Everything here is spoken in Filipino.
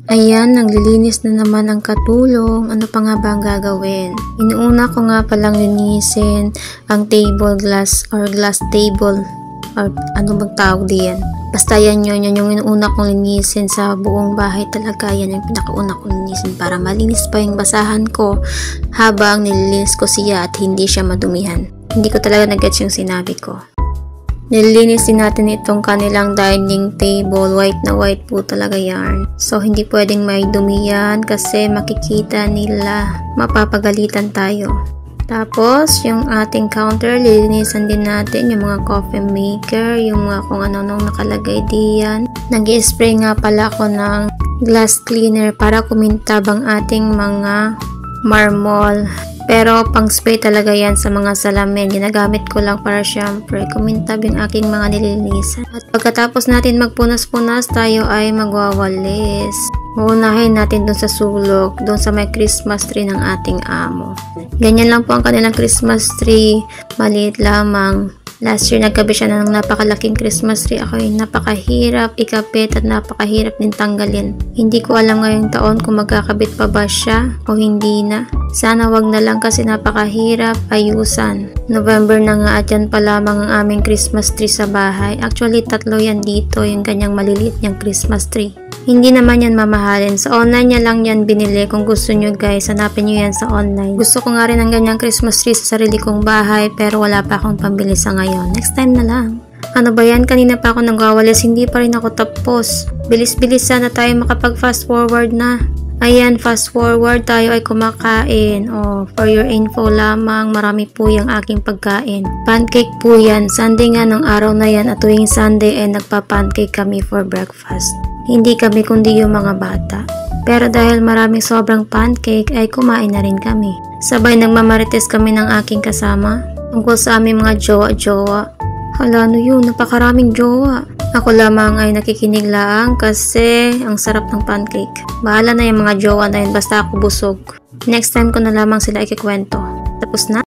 Ayan, naglilinis na naman ang katulong. Ano pa nga ba ang gagawin? Inuuna ko nga palang linisin ang table glass or glass table or ano bang tawag diyan. Basta yan yung inuuna kong linisin sa buong bahay talaga. Yan yung pinakauna kong linisin para malinis pa yung basahan ko habang nililinis ko siya at hindi siya madumihan. Hindi ko talaga nag-gets yung sinabi ko. Nililinis din natin itong kanilang dining table. White na white po talaga yan. So, hindi pwedeng may dumi yan kasi makikita nila. Mapapagalitan tayo. Tapos, yung ating counter, lilinisan din natin yung mga coffee maker, yung mga kung ano-anong nakalagay diyan. Nag-i-spray nga pala ako ng glass cleaner para kumintab ang ating mga marmol. Pero pang spray talaga yan sa mga salamin. Ginagamit ko lang para syempre kumintab yung aking mga nililinisan. At pagkatapos natin magpunas-punas, tayo ay magwawalis. Uunahin natin dun sa sulok, dun sa may Christmas tree ng ating amo. Ganyan lang po ang kanilang Christmas tree. Maliit lamang. Last year nagkabit siya ng napakalaking Christmas tree. Ako yung napakahirap ikapit at napakahirap din tanggalin. Hindi ko alam ngayong taon kung magkakabit pa ba siya o hindi na. Sana wag na lang kasi napakahirap ayusan. November na nga at yan pa lamang ang aming Christmas tree sa bahay. Actually 3 yan dito, yung ganyang maliliit niyang Christmas tree. Hindi naman yan mamahalin. Sa online niya lang yan binili. Kung gusto nyo guys, hanapin nyo yan sa online. Gusto ko nga rin ng ganyang Christmas tree sa sarili kong bahay pero wala pa akong pambili sa ngayon. Next time na lang. Ano ba yan? Kanina pa ako nagwawalis. Hindi pa rin ako tapos. Bilis-bilis sana tayo makapag fast forward na. Ayan, fast forward tayo ay kumakain. Oh, for your info lamang, marami po yung aking pagkain. Pancake po yan. Sunday nga nung araw na yan at tuwing Sunday ay nagpa-pancake kami for breakfast. Hindi kami kundi yung mga bata. Pero dahil maraming sobrang pancake ay kumain na rin kami. Sabay nagmamarites kami ng aking kasama tungkol sa aming mga jowa-jowa. Hala, ano yun? Napakaraming jowa. Ako lamang ay nakikinig lang kasi ang sarap ng pancake. Bahala na yung mga jowa na yun basta ako busog. Next time ko na lamang sila ikikwento. Tapos na.